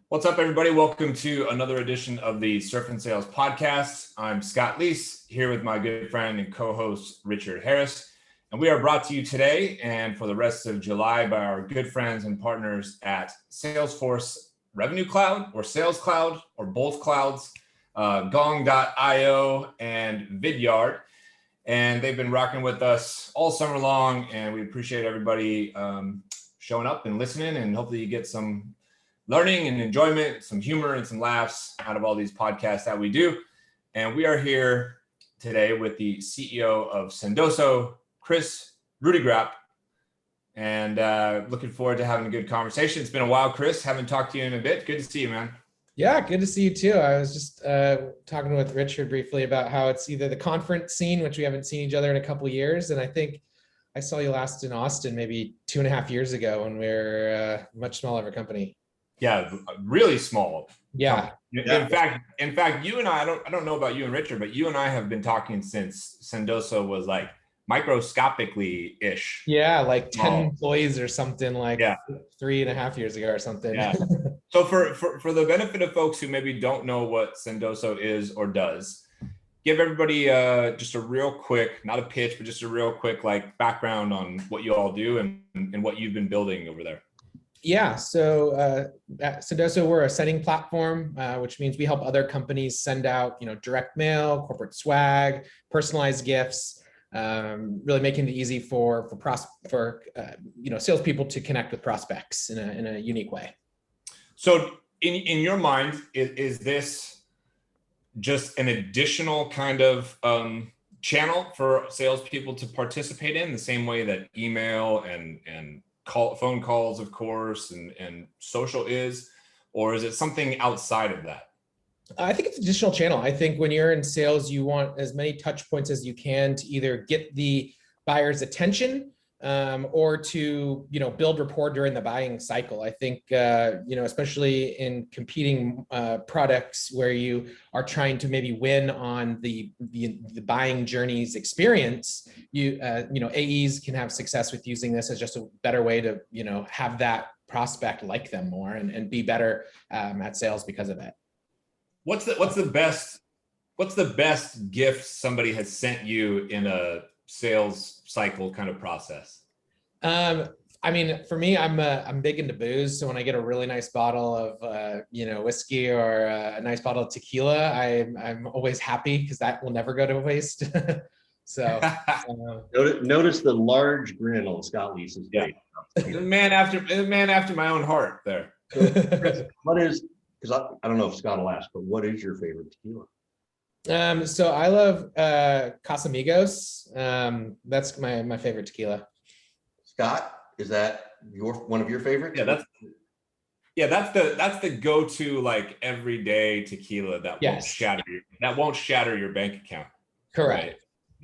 What's up, everybody? Welcome to another edition of the Surf and Sales Podcast. I'm Scott Leese, here with my good friend and co-host, Richard Harris. And we are brought to you today and for the rest of July by our good friends and partners at Salesforce Revenue Cloud or Sales Cloud or both clouds, Gong.io and Vidyard. And they've been rocking with us all summer long, and we appreciate everybody showing up and listening, and hopefully you get some learning and enjoyment, some humor and some laughs out of all these podcasts that we do. And we are here today with the CEO of Sendoso, Kris Rudeegraap, and looking forward to having a good conversation. It's been a while, Kris. Haven't talked to you in a bit. Good to see you, man. Yeah, good to see you too. I was just talking with Richard briefly about how it's either the conference scene, which we haven't seen each other in a couple of years, and I think I saw you last in Austin maybe 2.5 years ago when we were much smaller of a company. Yeah, really small. Yeah. In fact, you and I don't know about you and Richard, but you and I have been talking since Sendoso was like microscopically ish. Yeah, like 10 employees or something, like 3.5 years ago or something. Yeah. So for the benefit of folks who maybe don't know what Sendoso is or does, give everybody just a real quick, not a pitch, but just a real quick like background on what you all do and what you've been building over there. Yeah, so at Sendoso, we're a sending platform, which means we help other companies send out, direct mail, corporate swag, personalized gifts, really making it easy for salespeople to connect with prospects in a unique way. So in your mind, is this just an additional kind of channel for salespeople to participate in the same way that email and phone calls, of course, and social is, or is it something outside of that? I think it's an additional channel. I think when you're in sales, you want as many touch points as you can to either get the buyer's attention or to, build rapport during the buying cycle. I think, especially in competing products where you are trying to maybe win on the buying journey's experience, AEs can have success with using this as just a better way to, have that prospect like them more and be better at sales because of it. What's the best gift somebody has sent you in a sales cycle kind of process? For me, I'm big into booze. So when I get a really nice bottle of, whiskey or a nice bottle of tequila, I'm always happy because that will never go to waste. So notice the large grin on Scott Leese's face. The man after my own heart there. What is, because I don't know if Scott will ask, but what is your favorite tequila? So I love Casamigos. That's my favorite tequila. Scott, is that one of your favorites? Yeah, that's the go-to like everyday tequila that won't shatter your bank account. Correct.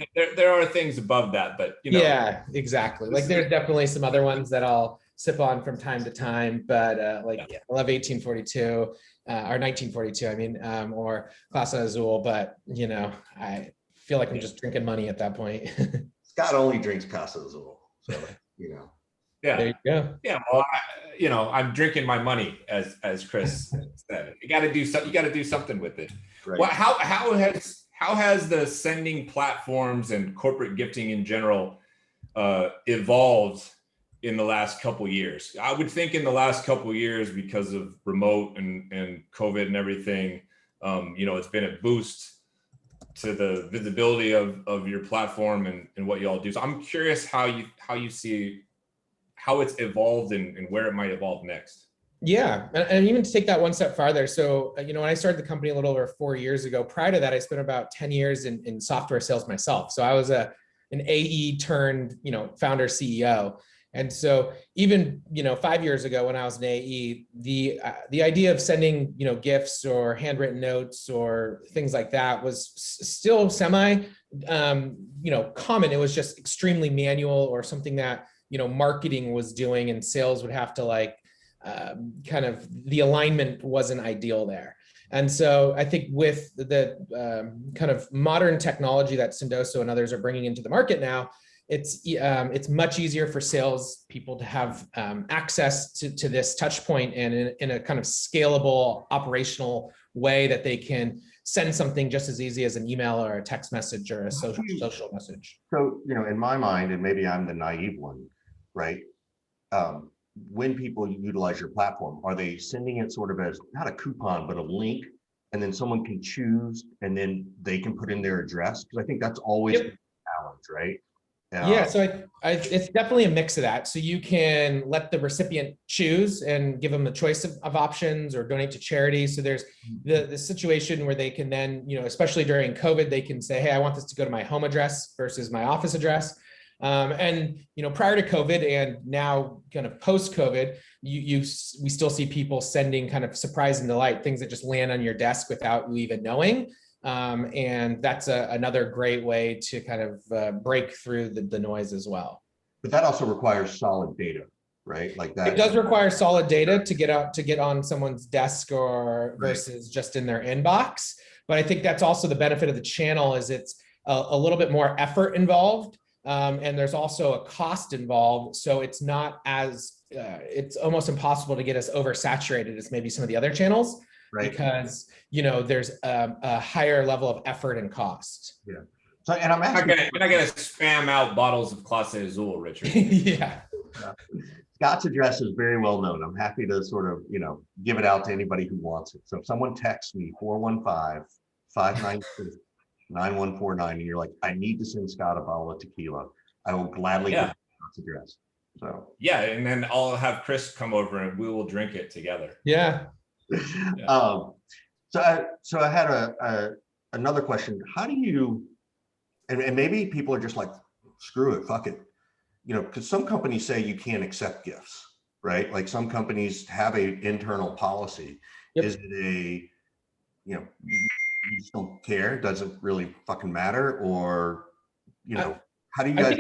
Right? There are things above that, but Yeah, exactly. Like there's definitely some other ones that I'll sip on from time to time, but I love 1842 or 1942. Or Casa Azul, but I feel like I'm just drinking money at that point. Scott only drinks Casa Azul, so Yeah. There you go. Yeah. Well, I'm drinking my money, as Kris said. You got to do something with it. Right. Well, how has the sending platforms and corporate gifting in general evolved in the last couple of years? I would think in the last couple of years, because of remote and COVID and everything, it's been a boost to the visibility of your platform and what you all do. So I'm curious how you see how it's evolved and where it might evolve next. Yeah, and even to take that one step farther. So, when I started the company a little over 4 years ago, prior to that, I spent about 10 years in software sales myself. So I was an AE turned, founder CEO. And so even, 5 years ago when I was an AE, the idea of sending, gifts or handwritten notes or things like that was still semi, common. It was just extremely manual or something that, marketing was doing and sales would have to kind of the alignment wasn't ideal there. And so I think with the kind of modern technology that Sendoso and others are bringing into the market now, it's much easier for sales people to have access to this touch point, and in a kind of scalable operational way that they can send something just as easy as an email or a text message or a social message. So, in my mind, and maybe I'm the naive one, right? When people utilize your platform, are they sending it sort of as not a coupon, but a link, and then someone can choose and then they can put in their address? Because I think that's always a challenge, right? Yeah, so it's definitely a mix of that. So you can let the recipient choose and give them the choice of options, or donate to charity. So there's the situation where they can then, especially during COVID, they can say, hey, I want this to go to my home address versus my office address. And prior to COVID and now kind of post COVID, we still see people sending kind of surprise and delight, things that just land on your desk without you even knowing. And that's another great way to kind of break through the noise as well. But that also requires solid data, right? Like that. It does require solid data to get on someone's desk or versus just in their inbox. But I think that's also the benefit of the channel, is it's a little bit more effort involved. And there's also a cost involved. So it's not as, it's almost impossible to get as oversaturated as maybe some of the other channels. Right. Because, there's a higher level of effort and cost. Yeah. So, and I'm asking, you're not gonna spam out bottles of Clase Azul, Richard. Yeah. Scott's address is very well known. I'm happy to sort of, give it out to anybody who wants it. So if someone texts me 415-596-9149, and you're like, I need to send Scott a bottle of tequila, I will gladly give Scott's address. So yeah, and then I'll have Kris come over and we will drink it together. Yeah. So I had another question. How do you, and maybe people are just like, screw it, fuck it, because some companies say you can't accept gifts, right? Like some companies have a internal policy. Yep. Is it you just don't care, doesn't really fucking matter, or how do you guys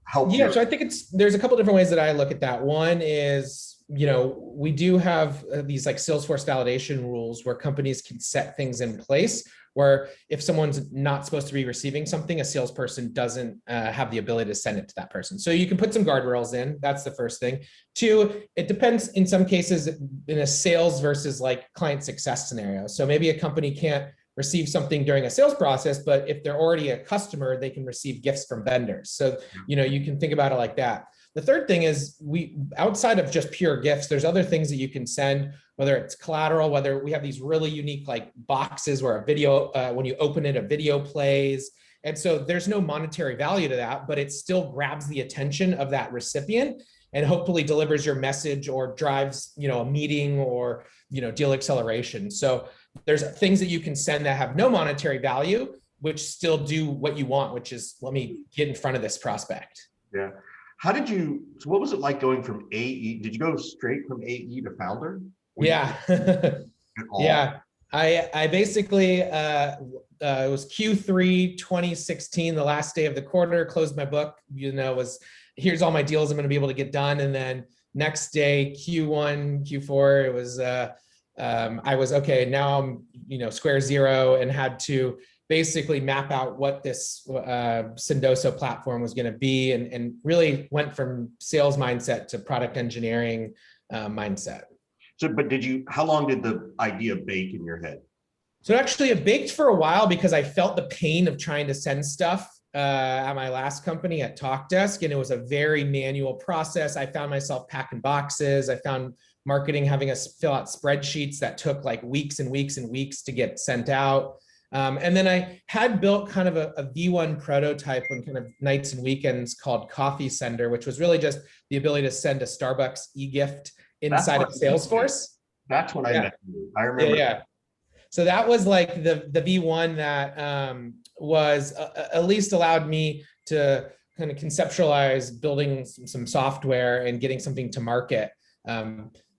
help? Yeah, so I think there's a couple different ways that I look at that. One is, we do have these like Salesforce validation rules where companies can set things in place where if someone's not supposed to be receiving something, a salesperson doesn't have the ability to send it to that person. So you can put some guardrails in. That's the first thing. Two, it depends in some cases in a sales versus like client success scenario. So maybe a company can't receive something during a sales process, but if they're already a customer, they can receive gifts from vendors. So, you can think about it like that. The third thing is outside of just pure gifts, there's other things that you can send, whether it's collateral, whether we have these really unique like boxes where a video, when you open it, a video plays. And so there's no monetary value to that, but it still grabs the attention of that recipient and hopefully delivers your message or drives, a meeting or, deal acceleration. So there's things that you can send that have no monetary value, which still do what you want, which is, let me get in front of this prospect. Yeah. So what was it like going from AE? Did you go straight from AE to founder? Yeah. Yeah. I basically, it was Q3 2016, the last day of the quarter, closed my book, here's all my deals I'm going to be able to get done. And then next day, Q1, Q4, it was, I was, okay, now I'm, square zero, and had to basically map out what this Sendoso platform was going to be, and really went from sales mindset to product engineering mindset. So, but how long did the idea bake in your head? So actually it baked for a while because I felt the pain of trying to send stuff at my last company at TalkDesk, and it was a very manual process. I found myself packing boxes. I found marketing having us fill out spreadsheets that took like weeks and weeks and weeks to get sent out. And then I had built kind of a V1 prototype on kind of nights and weekends called Coffee Sender, which was really just the ability to send a Starbucks e-gift inside of Salesforce. That's when I met you. I remember. Yeah. So that was like the V1 that was at least allowed me to kind of conceptualize building some software and getting something to market.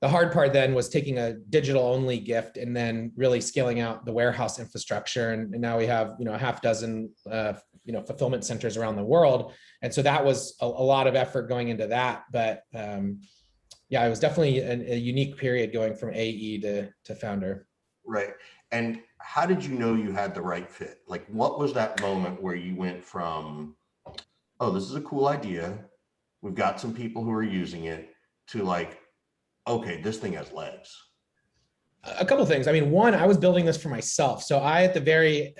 The hard part then was taking a digital only gift and then really scaling out the warehouse infrastructure. And now we have, a half dozen, fulfillment centers around the world. And so that was a lot of effort going into that. But yeah, it was definitely a unique period going from AE to founder. Right. And how did you know you had the right fit? Like, what was that moment where you went from, oh, this is a cool idea. We've got some people who are using it, to like, okay, this thing has legs? A couple of things. I mean, one, I was building this for myself. So I, at the very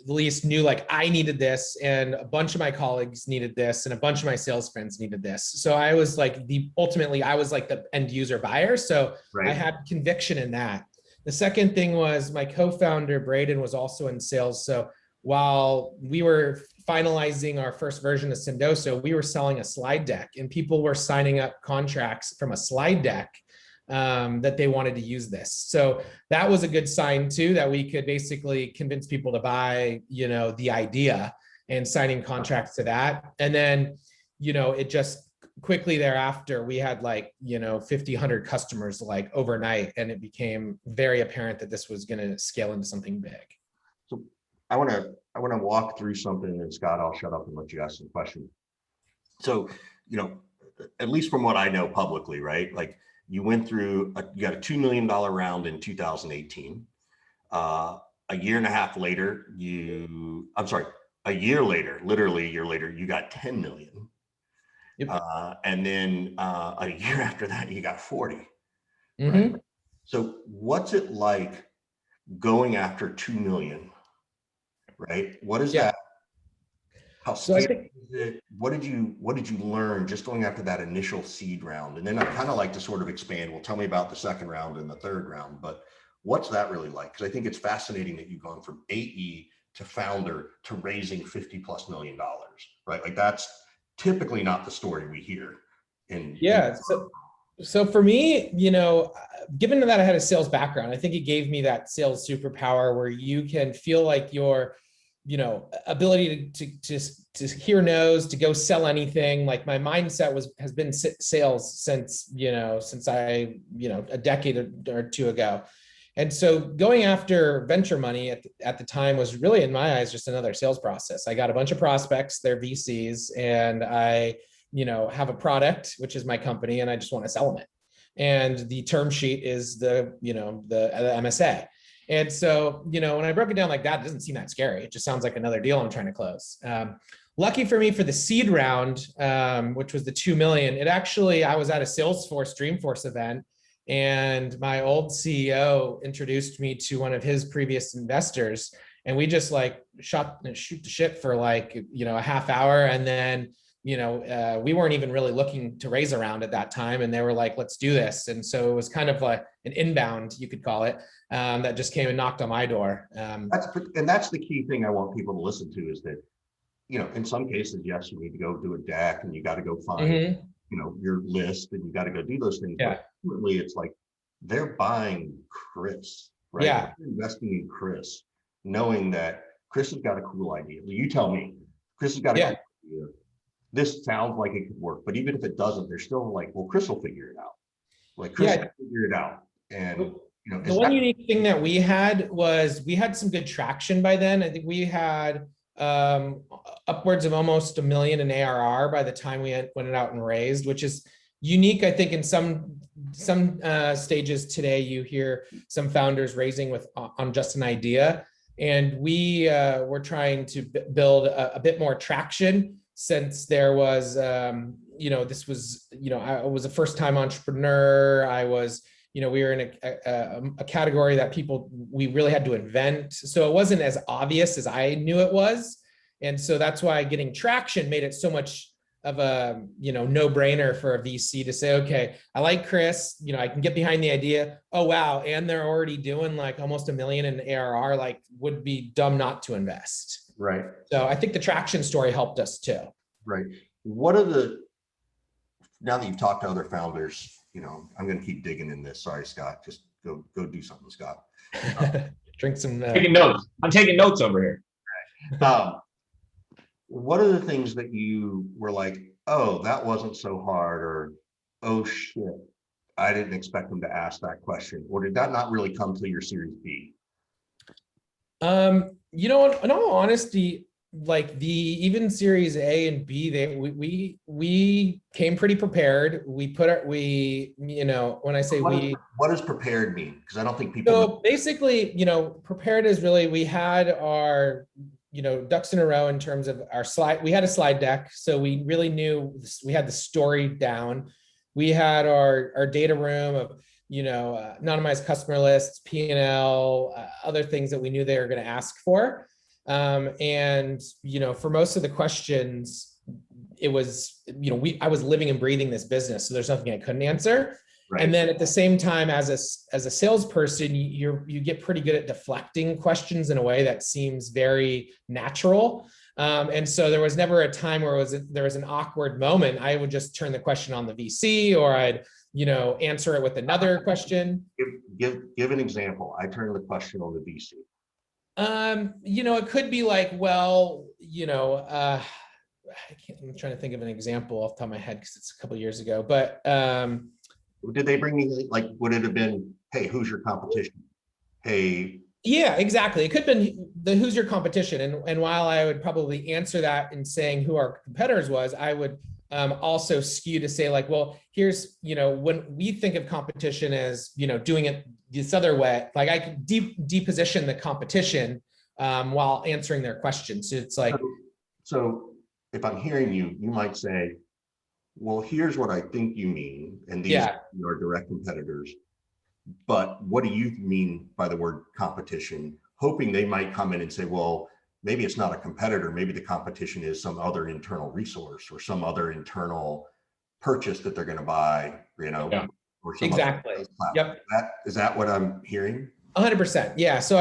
least, knew like I needed this, and a bunch of my colleagues needed this, and a bunch of my sales friends needed this. So I was like ultimately, I was like the end user buyer. So I had conviction in that. The second thing was my co-founder, Braden, was also in sales. So while we were finalizing our first version of Sendoso, we were selling a slide deck, and people were signing up contracts from a slide deck that they wanted to use this. So that was a good sign too, that we could basically convince people to buy, you know, the idea, and signing contracts to that. And then, you know, it just quickly thereafter, we had like, you know, 50, 100 customers like overnight, and it became very apparent that this was going to scale into something big. So I want to walk through something, and Scott, I'll shut up and let you ask some questions. So, you know, at least from what I know publicly, right? Like, you went through, you got a $2 million round in 2018. A year and a half later, a year later, literally a year later, you got 10 million. Yep. And then a year after that, you got 40. Right? So what's it like going after 2 million, right? What is that? How scary is it? What did you learn just going after that initial seed round? And then I kind of like to sort of expand. Well, tell me about the second round and the third round, but what's that really like? Because I think it's fascinating that you've gone from AE to founder to raising $50+ million, right? Like, that's typically not the story we hear. So for me, you know, given that I had a sales background, I think it gave me that sales superpower where you can feel like your, you know, ability to hear no's, to go sell anything. Like, my mindset has been sales since I, a decade or two ago. And so going after venture money at the time was really, in my eyes, just another sales process. I got a bunch of prospects, they're VCs, and I, you know, have a product, which is my company, and I just want to sell them it. And the term sheet is the MSA. And so, you know, when I broke it down like that, it doesn't seem that scary. It just sounds like another deal I'm trying to close. Lucky for me, for the seed round, which was the 2 million, I was at a Salesforce Dreamforce event, and my old CEO introduced me to one of his previous investors, and we just like shoot the shit for like, you know, a half hour. And then, you know, we weren't even really looking to raise a round at that time, and they were like, let's do this. And so it was kind of like an inbound, you could call it, that just came and knocked on my door. That's the key thing I want people to listen to, is that, you know, in some cases, yes, you need to go do a deck, and you got to go find, you know, your list, and you got to go do those things. Yeah. But ultimately, it's like they're buying Kris, right? Yeah. They're investing in Kris, knowing that Kris has got a cool idea. You tell me, Kris has got a cool idea. This sounds like it could work, but even if it doesn't, they're still like, well, Kris will figure it out. Like, Kris will figure it out. And, you know, the one unique thing that we had was we had some good traction by then. I think we had upwards of almost $1 million in ARR by the time we went out and raised, which is unique. I think in some stages today, you hear some founders raising on just an idea. And we were trying to build a bit more traction, since there was, you know, this was, you know, I was a first-time entrepreneur. I was, you know, we were in a category that we really had to invent. So it wasn't as obvious as I knew it was. And so that's why getting traction made it so much of a, you know, no-brainer for a VC to say, okay, I like Kris, you know, I can get behind the idea. Oh, wow. And they're already doing like almost $1 million in ARR, like, would be dumb not to invest. Right. So I think the traction story helped us too. Right. Now that you've talked to other founders, you know, I'm going to keep digging in this. Sorry, Scott, just go do something, Scott. Drink some. Taking notes. I'm taking notes over here. What are the things that you were like, oh, that wasn't so hard, or, oh shit, I didn't expect them to ask that question, or did that not really come to your Series B? You know, in all honesty, like even Series A and B, we came pretty prepared. You know, when I say what does prepared mean? Because I don't think people. So basically, you know, prepared is really, we had our ducks in a row in terms of our slide. We had a slide deck, so we really knew we had the story down. We had our data room of, anonymized customer lists, P&L, other things that we knew they were going to ask for. And, for most of the questions, it was, I was living and breathing this business, so there's nothing I couldn't answer. Right. And then at the same time, as a salesperson, you get pretty good at deflecting questions in a way that seems very natural. And so there was never a time where there was an awkward moment. I would just turn the question on the VC, or I'd, answer it with another question. Give an example. I turn the question on the VC. It could be like, well, I'm trying to think of an example off the top of my head because it's a couple of years ago, but did they bring me, like, would it have been, hey, who's your competition? Hey. Yeah, exactly. It could have been who's your competition. And while I would probably answer that in saying who our competitors was, I would also skew to say, like, well, here's, when we think of competition as, doing it this other way, like I could deposition the competition while answering their questions. So it's like. So if I'm hearing you, you might say, well, here's what I think you mean, and these are your direct competitors. But what do you mean by the word competition? Hoping they might come in and say, well, maybe it's not a competitor. Maybe the competition is some other internal resource or some other internal purchase that they're going to buy, or some exactly. Yep. Is that what I'm hearing? 100%. Yeah. So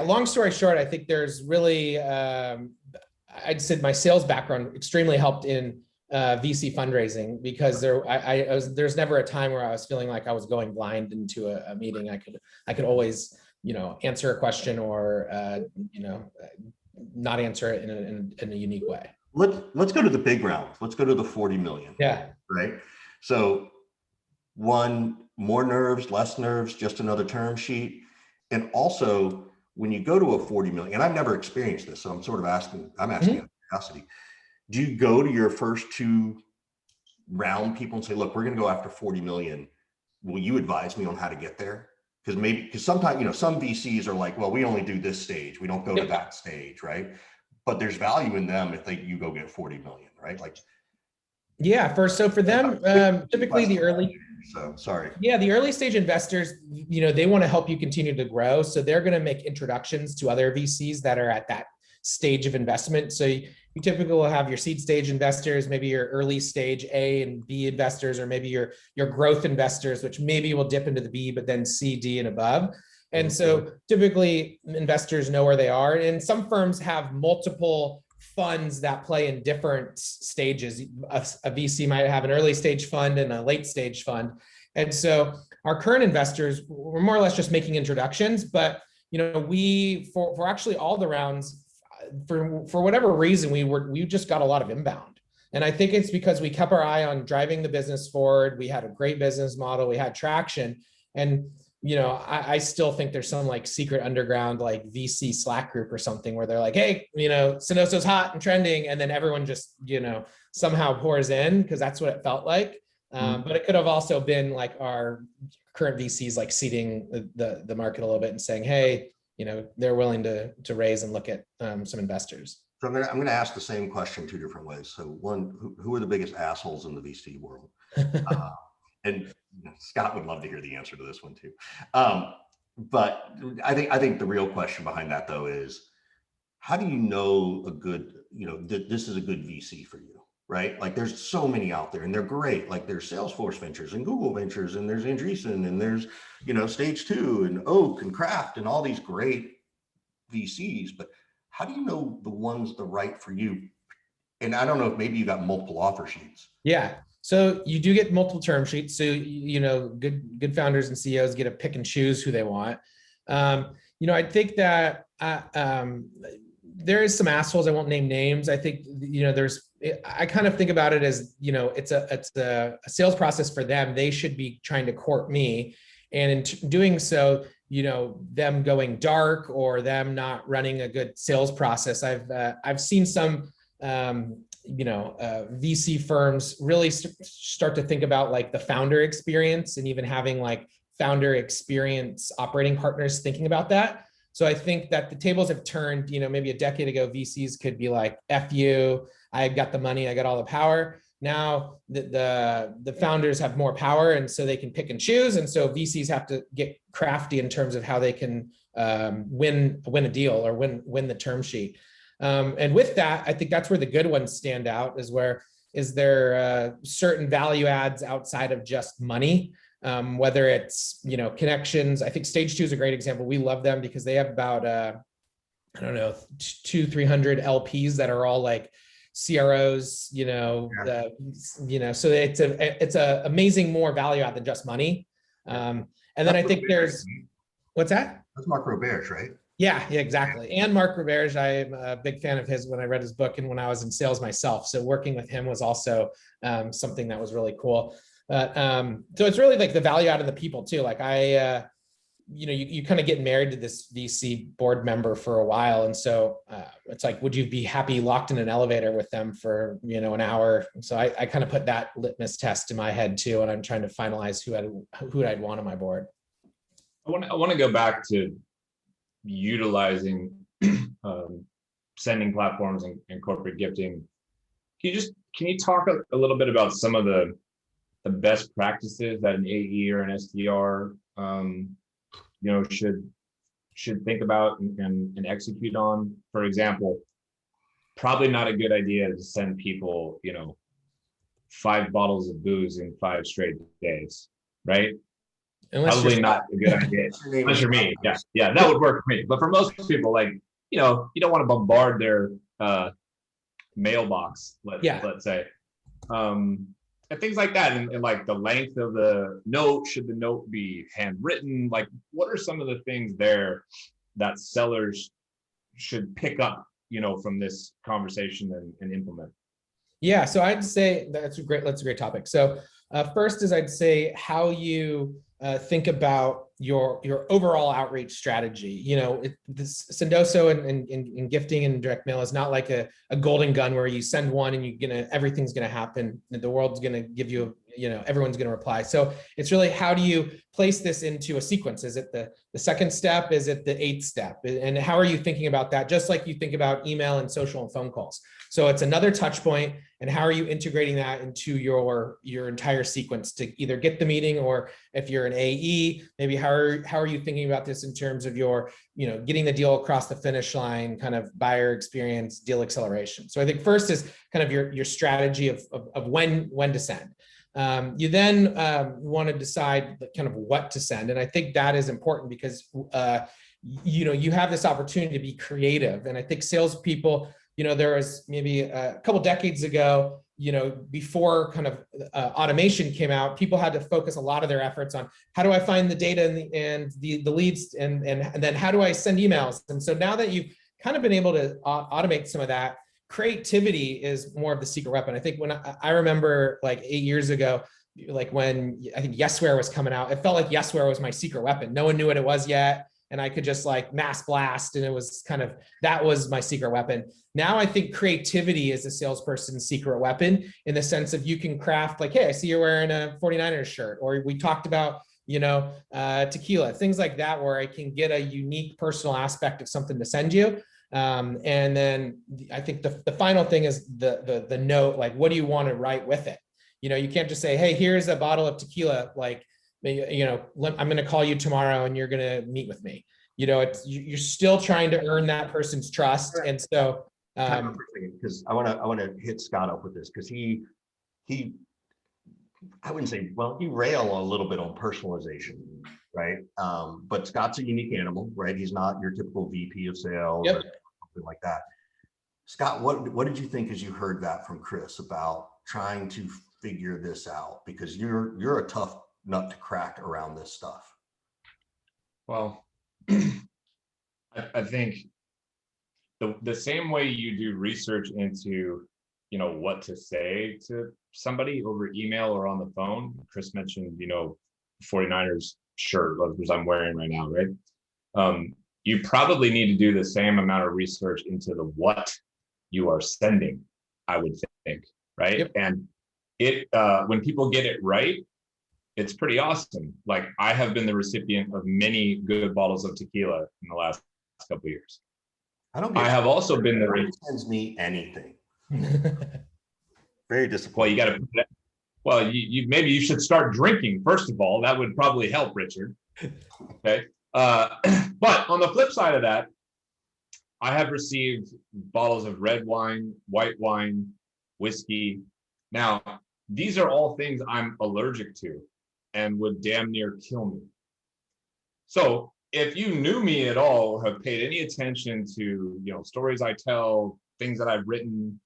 long story short, I think there's really, I'd said my sales background extremely helped in VC fundraising, because there's never a time where I was feeling like I was going blind into a meeting. I could always, answer a question or, not answer it in a unique way. Let's go to the big round. Let's go to the 40 million. Yeah. Right. So one, more nerves, less nerves, just another term sheet. And also when you go to a 40 million, and I've never experienced this, so I'm sort of asking out of curiosity. Do you go to your first two round people and say, look, we're going to go after 40 million. Will you advise me on how to get there? Because sometimes, some VCs are like, well, we only do this stage. We don't go to that stage, right? But there's value in them if you go get 40 million, right? Like, yeah, for them, typically the early. So sorry. Yeah, the early stage investors, they want to help you continue to grow. So they're going to make introductions to other VCs that are at that stage of investment. So you typically will have your seed stage investors, maybe your early stage A and B investors, or maybe your growth investors, which maybe will dip into the B, but then C, D, and above. And so typically investors know where they are. And some firms have multiple funds that play in different stages. A VC might have an early stage fund and a late stage fund. And so our current investors, we're more or less just making introductions, but we, for actually all the rounds, for whatever reason, we just got a lot of inbound. And I think it's because we kept our eye on driving the business forward. We had a great business model, we had traction. And, I still think there's some like secret underground, like VC Slack group or something where they're like, hey, Sendoso's hot and trending. And then everyone just, somehow pours in, because that's what it felt like. But it could have also been like our current VCs, like seeding the market a little bit and saying, hey, they're willing to raise and look at some investors. So I'm going to ask the same question two different ways. So one, who are the biggest assholes in the VC world? And Scott would love to hear the answer to this one too. But I think the real question behind that though is, how do you know this is a good VC for you, right? Like there's so many out there and they're great. Like there's Salesforce Ventures and Google Ventures and there's Andreessen and there's, Stage 2 and Oak and Kraft and all these great VCs, but how do you know the one's the right for you? And I don't know if maybe you got multiple offer sheets. Yeah. So you do get multiple term sheets. So, good founders and CEOs get to pick and choose who they want. I think that there is some assholes. I won't name names. I think, I kind of think about it as, it's a sales process for them. They should be trying to court me. And in doing so, them going dark or them not running a good sales process. I've seen some, VC firms really start to think about like the founder experience and even having like founder experience operating partners thinking about that. So I think that the tables have turned, maybe a decade ago, VCs could be like, F you, I got the money, I got all the power. Now the founders have more power, and so they can pick and choose. And so VCs have to get crafty in terms of how they can win a deal or win the term sheet. And with that, I think that's where the good ones stand out, is there certain value adds outside of just money, whether it's, connections. I think Stage 2 is a great example. We love them because they have about, I don't know, 200-300 LPs that are all like CROs, so it's a amazing more value add than just money. And then I think there's, what's that? That's Mark Roberge, right? Yeah, exactly. And Mark Roberge, I'm a big fan of his when I read his book and when I was in sales myself. So working with him was also something that was really cool. So it's really like the value out of the people too. Like you kind of get married to this VC board member for a while. And so it's like, would you be happy locked in an elevator with them for, an hour? So I kind of put that litmus test in my head too. And I'm trying to finalize who I'd want on my board. I want to go back to utilizing sending platforms and corporate gifting. Can you talk a little bit about some of the best practices that an AE or an SDR should think about and execute on? For example, probably not a good idea to send people 5 bottles of booze in 5 straight days, right? Probably not a good idea. Unless you're me. Yeah, that would work for me. But for most people, like, you don't want to bombard their mailbox, let's say. And things like that. And like the length of the note, should the note be handwritten? Like, what are some of the things there that sellers should pick up, from this conversation and implement? Yeah, so I'd say that's a great topic. So first is I'd say how you think about your overall outreach strategy. This Sendoso and gifting and direct mail is not like a golden gun where you send one and everything's gonna happen. The world's gonna give you, everyone's gonna reply. So it's really, how do you place this into a sequence? Is it the second step? Is it the 8th step? And how are you thinking about that? Just like you think about email and social and phone calls. So it's another touch point, and how are you integrating that into your entire sequence to either get the meeting, or if you're an AE, maybe how are you thinking about this in terms of your, getting the deal across the finish line, kind of buyer experience, deal acceleration. So I think first is kind of your strategy of when to send. You then want to decide kind of what to send. And I think that is important because, you have this opportunity to be creative. And I think salespeople, there was maybe a couple decades ago, before kind of automation came out, people had to focus a lot of their efforts on how do I find the data and the leads, and then how do I send emails? And so now that you've kind of been able to automate some of that, creativity is more of the secret weapon. I think when I remember like 8 years ago, like when I think Yesware was coming out, it felt like Yesware was my secret weapon. No one knew what it was yet. And I could just like mass blast, and it was that was my secret weapon. Now I think creativity is a salesperson's secret weapon, in the sense of you can craft like, hey, I see you're wearing a 49ers shirt, or we talked about, tequila, things like that, where I can get a unique personal aspect of something to send you. And then I think the final thing is the note, like, what do you want to write with it? You can't just say, hey, here's a bottle of tequila, like, I'm going to call you tomorrow and you're going to meet with me. You're still trying to earn that person's trust. And so, because I want to hit Scott up with this, because he, I wouldn't say, well, you rail a little bit on personalization, right? But Scott's a unique animal, right? He's not your typical VP of sales, or something like that. Scott, what did you think as you heard that from Kris about trying to figure this out? Because you're a tough nut to crack around this stuff. Well, I think the same way you do research into, what to say to somebody over email or on the phone. Kris mentioned, 49ers shirt, which I'm wearing right now, right? You probably need to do the same amount of research into the what you are sending, I would think, right? Yep. And when people get it right, it's pretty awesome. Like, I have been the recipient of many good bottles of tequila in the last couple of years. I don't get I have also been the nobody sends me anything. Very well, disappointed. you got to well, you maybe you should start drinking first of all. That would probably help, Richard. Okay, but on the flip side of that, I have received bottles of red wine, white wine, whiskey. Now, these are all things I'm allergic to and would damn near kill me. So if you knew me at all, have paid any attention to, stories I tell, things that I've written,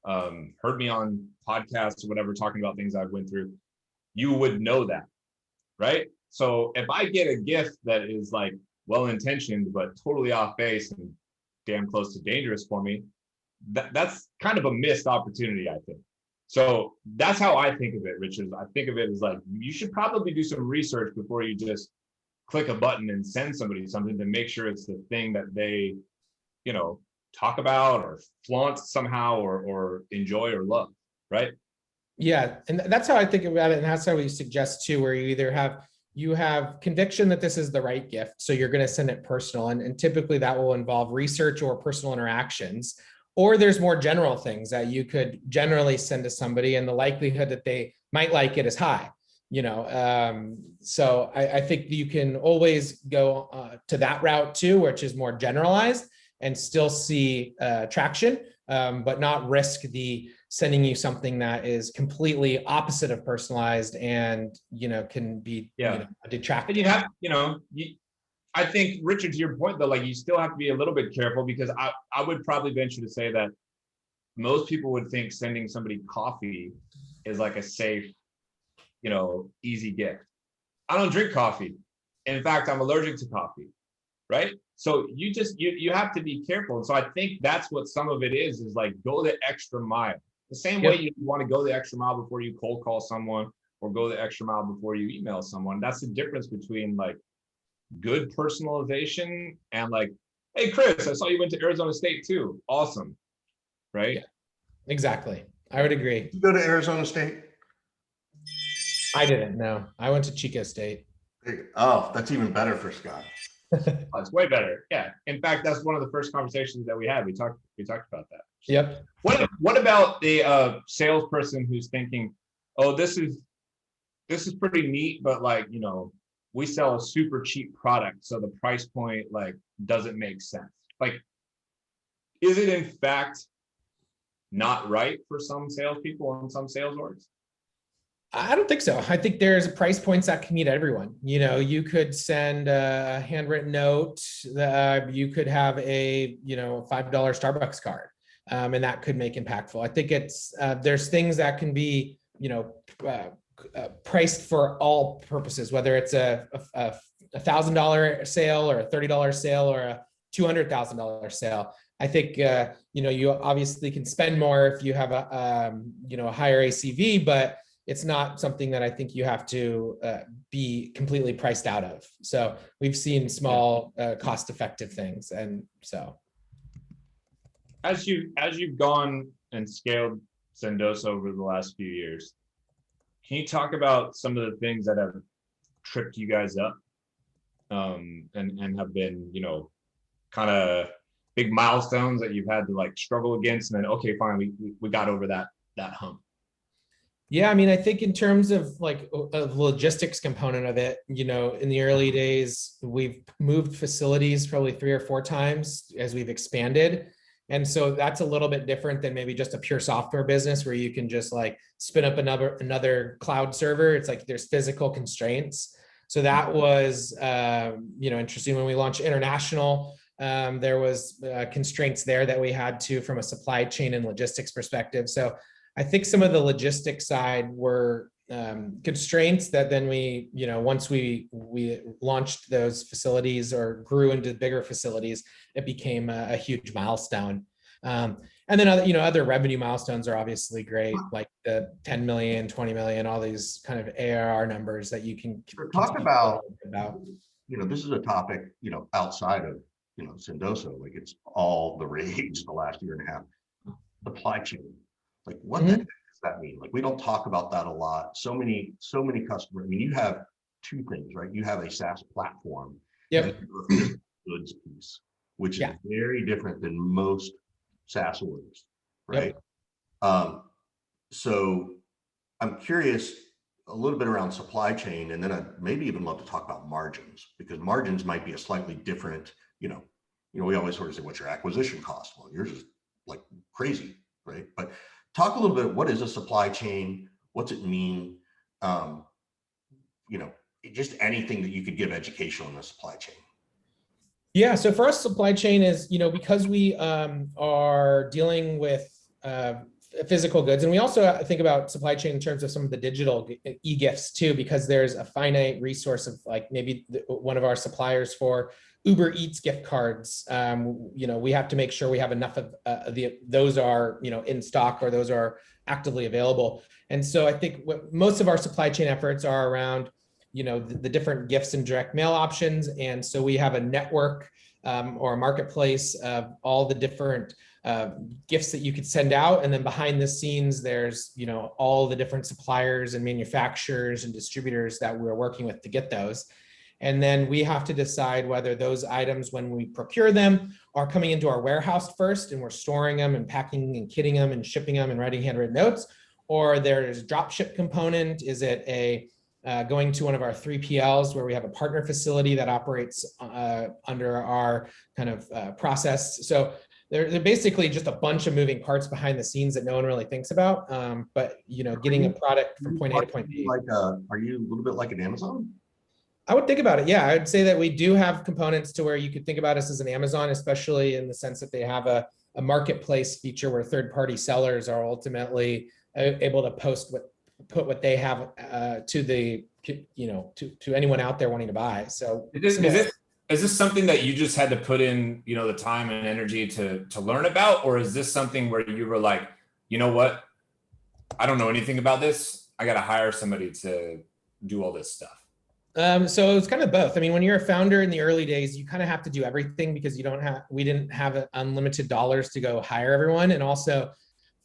heard me on podcasts or whatever, talking about things I've went through, you would know that, right? So if I get a gift that is like well-intentioned, but totally off base and damn close to dangerous for me, that's kind of a missed opportunity, I think. So that's how I think of it, Richard. I think of it as like, you should probably do some research before you just click a button and send somebody something to make sure it's the thing that they, talk about or flaunt somehow or enjoy or love, right? Yeah, and that's how I think about it, and that's how we suggest too, where you have conviction that this is the right gift, so you're going to send it personal, and typically that will involve research or personal interactions, or there's more general things that you could generally send to somebody, and the likelihood that they might like it is high. So I think you can always go to that route too, which is more generalized and still see traction, but not risk the sending you something that is completely opposite of personalized and, can be a detractor. And you have, I think, Richard, to your point though, like you still have to be a little bit careful, because I would probably venture to say that most people would think sending somebody coffee is like a safe, easy gift. I don't drink coffee. In fact, I'm allergic to coffee, right? So you have to be careful. And so I think that's what some of it is like, go the extra mile. The same way you want to go the extra mile before you cold call someone or go the extra mile before you email someone. That's the difference between like good personalization and like, hey, Kris, I saw you went to Arizona State too. Awesome. Right? Yeah, exactly. I would agree. Did you go to Arizona State? I didn't know. I went to Chico State. Oh, that's even better for Scott. Oh, it's way better. Yeah. In fact, that's one of the first conversations that we had. We talked about that. Yep. What about the salesperson who's thinking, oh, this is pretty neat, but like, we sell a super cheap product, so the price point like doesn't make sense. Like, is it in fact not right for some salespeople and some sales orgs? I don't think so. I think there's price points that can meet everyone. You could send a handwritten note. You could have a $5 Starbucks card, and that could make impactful. I think it's there's things that can be priced for all purposes, whether it's a $1,000 sale or a $30 sale or a $200,000 sale. I think you obviously can spend more if you have a higher ACV, but it's not something that I think you have to be completely priced out of. So we've seen small, cost-effective things, and so. As you've gone and scaled Sendoso over the last few years, can you talk about some of the things that have tripped you guys up, and have been, kind of big milestones that you've had to like struggle against, and then okay, fine, we got over that hump? Yeah, I mean, I think in terms of like a logistics component of it, in the early days, we've moved facilities probably 3 or 4 times as we've expanded. And so that's a little bit different than maybe just a pure software business where you can just like spin up another cloud server. It's like there's physical constraints. So that was, interesting. When we launched international, there was constraints there that we had to from a supply chain and logistics perspective. So I think some of the logistics side were constraints that then we, once we launched those facilities or grew into bigger facilities, it became a huge milestone. And then other revenue milestones are obviously great, like the 10 million, 20 million, all these kind of ARR numbers that you can talk about. This is a topic, outside of, Sendoso, like it's all the rage the last year and a half. Supply chain. Like what the heck does that mean? Like we don't talk about that a lot. So many customers. I mean, you have 2 things, right? You have a SaaS platform. Yep. And a goods piece. which is Yeah. very different than most SaaS orders, right? Yep. So I'm curious a little bit around supply chain, and then I'd maybe even love to talk about margins, because margins might be a slightly different, we always sort of say, what's your acquisition cost? Well, yours is like crazy, right? But talk a little bit, what is a supply chain? What's it mean? Just anything that you could give education on the supply chain. Yeah, so for us, supply chain is, because we are dealing with physical goods, and we also think about supply chain in terms of some of the digital e-gifts too, because there's a finite resource of like maybe one of our suppliers for Uber Eats gift cards. We have to make sure we have enough of those are, in stock, or those are actively available. And so I think what most of our supply chain efforts are around the different gifts and direct mail options. And so we have a network or a marketplace of all the different gifts that you could send out. And then behind the scenes, there's, all the different suppliers and manufacturers and distributors that we're working with to get those. And then we have to decide whether those items, when we procure them, are coming into our warehouse first, and we're storing them and packing and kitting them and shipping them and writing handwritten notes, or there's a drop ship component. Is it going to one of our 3PLs where we have a partner facility that operates under our kind of process? So they're basically just a bunch of moving parts behind the scenes that no one really thinks about. But getting a product from point A to point B. Are you a little bit like an Amazon? I would think about it. Yeah, I would say that we do have components to where you could think about us as an Amazon, especially in the sense that they have a marketplace feature where third-party sellers are ultimately able to put what they have to the to anyone out there wanting to buy. So is this something that you just had to put in the time and energy to learn about, or is this something where you were like, you know what, I don't know anything about this, I got to hire somebody to do all this stuff? So it's kind of both. I mean, when you're a founder in the early days, you kind of have to do everything, because we didn't have unlimited dollars to go hire everyone. And also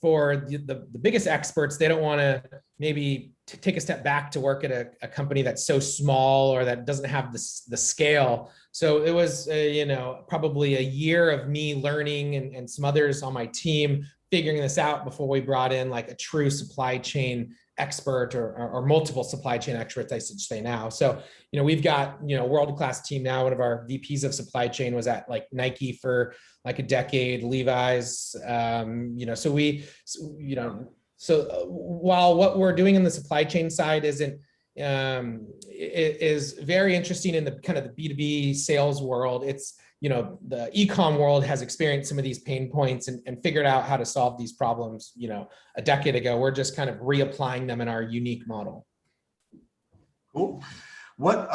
for the biggest experts, they don't want to maybe take a step back to work at a company that's so small or that doesn't have the scale. So it was, probably a year of me learning and some others on my team figuring this out before we brought in like a true supply chain expert or multiple supply chain experts, I should say now. So, we've got, world-class team now. One of our VPs of supply chain was at like Nike for like a decade, Levi's, while what we're doing in the supply chain side is very interesting in the kind of the B2B sales world, it's, the e-com world has experienced some of these pain points and figured out how to solve these problems, a decade ago. We're just kind of reapplying them in our unique model. Cool. What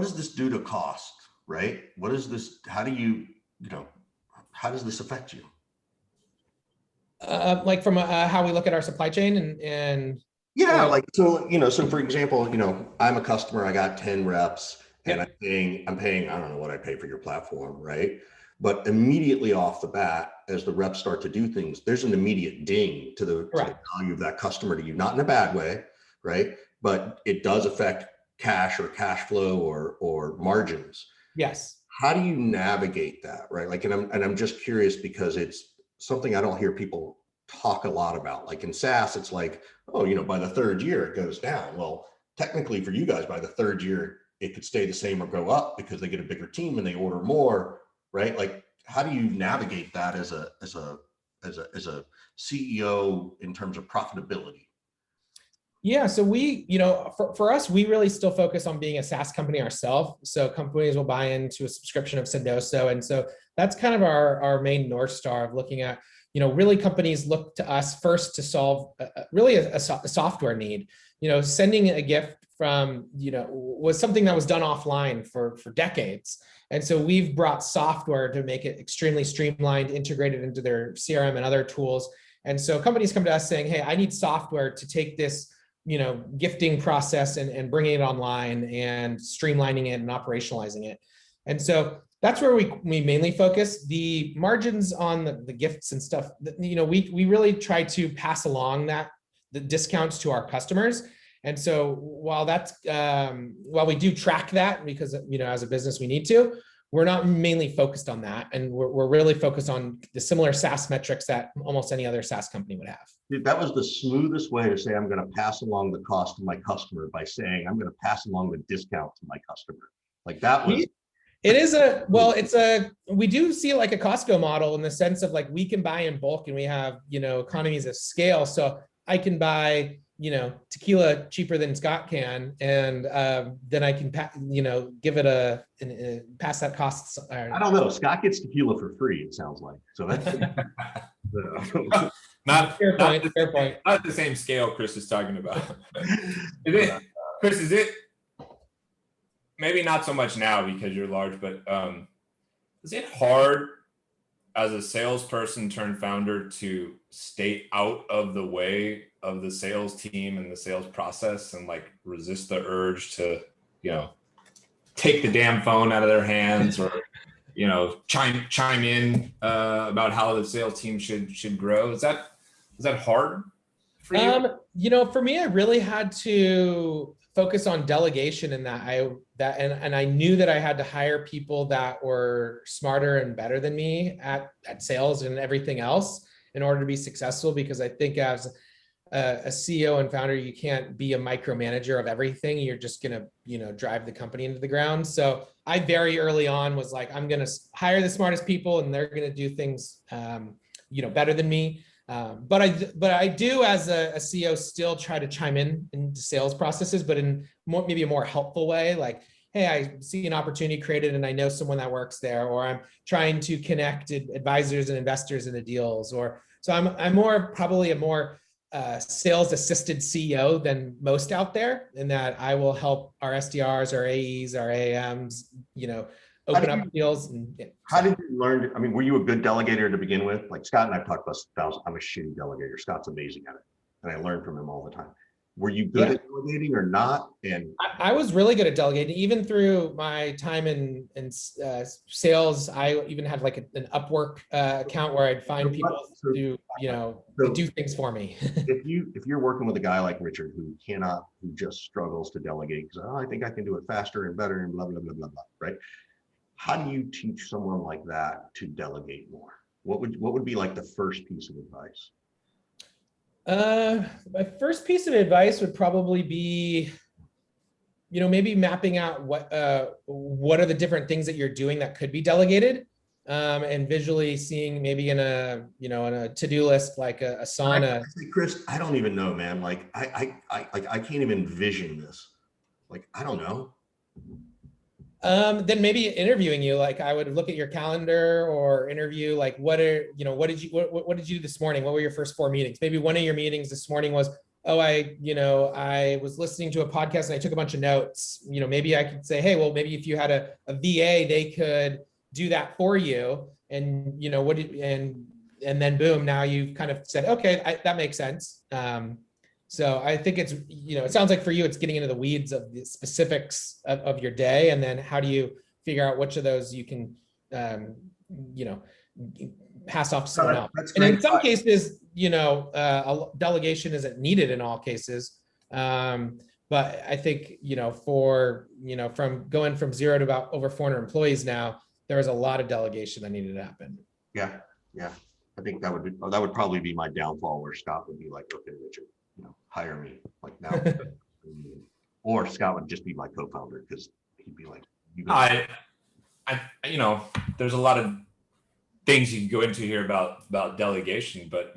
does this do to cost, right? What is this? How do you, how does this affect you? Like from how we look at our supply chain and yeah, like, so for example, I'm a customer, I got 10 reps. And I'm paying, I don't know what I pay for your platform, right? But immediately off the bat, as the reps start to do things, there's an immediate ding to the value of that customer to you, not in a bad way, right? But it does affect cash or cash flow or margins. Yes. How do you navigate that, right? Like, and I'm just curious because it's something I don't hear people talk a lot about. Like in SaaS, it's like, oh, by the third year it goes down. Well, technically for you guys, by the third year, it could stay the same or go up because they get a bigger team and they order more, right? Like, how do you navigate that as a CEO in terms of profitability? Yeah, so we, for us, we really still focus on being a SaaS company ourselves. So companies will buy into a subscription of Sendoso, and so that's kind of our main North Star of looking at, really companies look to us first to solve really a software need. Sending a gift from, was something that was done offline for decades. And so we've brought software to make it extremely streamlined, integrated into their CRM and other tools. And so companies come to us saying, hey, I need software to take this, gifting process and bringing it online and streamlining it and operationalizing it. And so that's where we mainly focus. The margins on the gifts and stuff, we really try to pass along the discounts to our customers. And so while we do track that because, as a business, we need to, we're not mainly focused on that. And we're really focused on the similar SaaS metrics that almost any other SaaS company would have. Dude, that was the smoothest way to say I'm going to pass along the cost to my customer by saying I'm going to pass along the discount to my customer. Like that was. It is we do see it like a Costco model in the sense of like, we can buy in bulk and we have, economies of scale. So I can buy, tequila cheaper than Scott can. And then I can, give it pass that cost. I don't know. Scott gets tequila for free, it sounds like. So that's. Fair point. Not the same scale Kris is talking about. Kris, is it? Maybe not so much now because you're large, but is it hard as a salesperson turned founder to stay out of the way of the sales team and the sales process and like resist the urge to, take the damn phone out of their hands or, chime in about how the sales team should grow? Is that hard for you? For me, I really had to focus on delegation in that I knew that I had to hire people that were smarter and better than me at sales and everything else in order to be successful. Because I think as a CEO and founder, you can't be a micromanager of everything. You're just going to, drive the company into the ground. So I very early on was like, I'm going to hire the smartest people and they're going to do things, better than me. But I do as a CEO still try to chime into sales processes, but in maybe a more helpful way. Like, hey, I see an opportunity created and I know someone that works there, or I'm trying to connect advisors and investors into deals, so I'm probably a more sales assisted CEO than most out there, in that I will help our SDRs, our AEs, our AMs, open up deals. How did you learn? I mean, were you a good delegator to begin with? Like Scott and I've talked about, I'm a shitty delegator. Scott's amazing at it, and I learn from him all the time. Were you good at delegating or not? And I was really good at delegating, even through my time in sales. I even had like an Upwork account where I'd find people to do things for me. if you're working with a guy like Richard who just struggles to delegate because I think I can do it faster and better and blah blah blah blah blah, right? How do you teach someone like that to delegate more? What would be like the first piece of advice? My first piece of advice would probably be, maybe mapping out what are the different things that you're doing that could be delegated, and visually seeing maybe in a to-do list, like a Asana. Kris, I don't even know, man. Like I can't even envision this. Like, I don't know. Then maybe interviewing you, like I would look at your calendar or interview, like what did you do this morning? What were your first 4 meetings? Maybe one of your meetings this morning was, I was listening to a podcast and I took a bunch of notes. Maybe I could say, hey, well, maybe if you had a VA, they could do that for you. And and then boom, now you've kind of said, okay, that makes sense. So I think it's, it sounds like for you, it's getting into the weeds of the specifics of your day. And then how do you figure out which of those you can, pass off to someone else. And in some cases, a delegation isn't needed in all cases. But I think, from going from 0 to about over 400 employees now, there was a lot of delegation that needed to happen. Yeah. I think that would probably be my downfall, where Scott would be like, okay, Richard, hire me like now. Or Scott would just be my co-founder because he'd be like, there's a lot of things you can go into here about delegation, but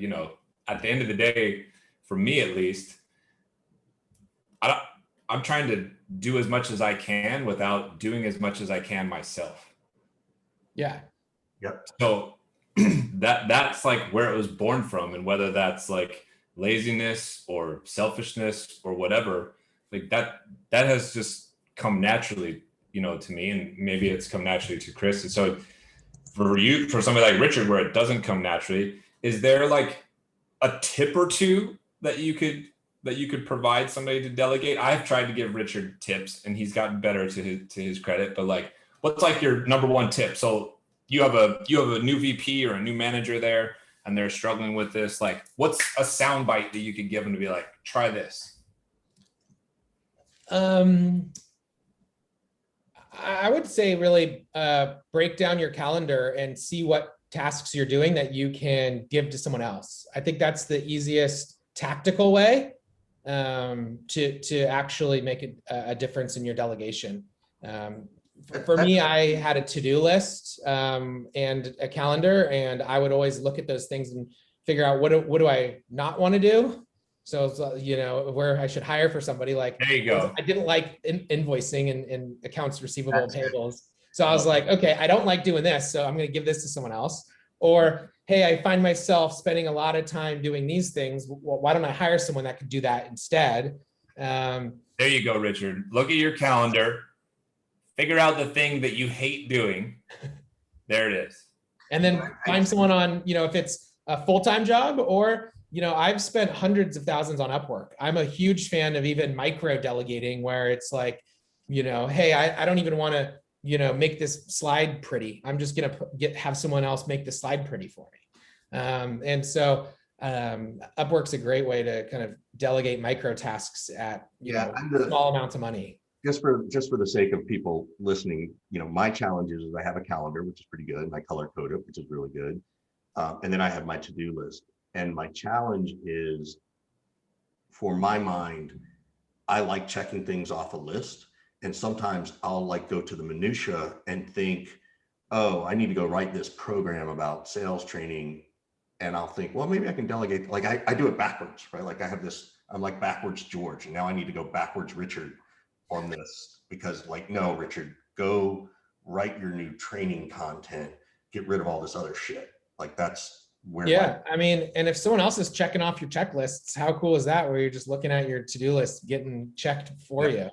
at the end of the day, for me at least, I'm trying to do as much as I can without doing as much as I can myself. Yeah. Yep. So that's like where it was born from, and whether that's like laziness or selfishness or whatever, like that has just come naturally, to me, and maybe it's come naturally to Kris. And so for somebody like Richard, where it doesn't come naturally, is there like a tip or two that you could provide somebody to delegate? I've tried to give Richard tips and he's gotten better to his credit, but like, what's like your number one tip? So you have a new VP or a new manager there, and they're struggling with this. Like, what's a soundbite that you could give them to be like, try this? I would say really break down your calendar and see what tasks you're doing that you can give to someone else. I think that's the easiest tactical way to actually make a difference in your delegation. For me, I had a to-do list and a calendar, and I would always look at those things and figure out what do I not want to do. So, you know, where I should hire for somebody. Like, there you go. I didn't like invoicing and accounts receivable and payables. So I was like, okay, I don't like doing this, so I'm going to give this to someone else. Or, hey, I find myself spending a lot of time doing these things. Why don't I hire someone that could do that instead? There you go, Richard. Look at your calendar. Figure out the thing that you hate doing. There it is. And then find someone on, you know, if it's a full-time job, or, you know, I've spent hundreds of thousands on Upwork. I'm a huge fan of even micro delegating, where it's like, you know, hey, I don't even want to, you know, make this slide pretty. I'm just going to have someone else make the slide pretty for me. And so Upwork's a great way to kind of delegate micro tasks at, you know, small amounts of money. Just for the sake of people listening, you know, my challenge is I have a calendar, which is pretty good, and I color code it, which is really good. And then I have my to-do list. And my challenge is, for my mind, I like checking things off a list. And sometimes I'll like go to the minutia and think, oh, I need to go write this program about sales training. And I'll think, well, maybe I can delegate. Like I do it backwards, right? Like I have this, I'm like backwards George, and now I need to go backwards Richard on this, because like, no, Richard, go write your new training content, get rid of all this other shit. Like that's where. Yeah. I mean, and if someone else is checking off your checklists, how cool is that? Where you're just looking at your to-do list, getting checked for you.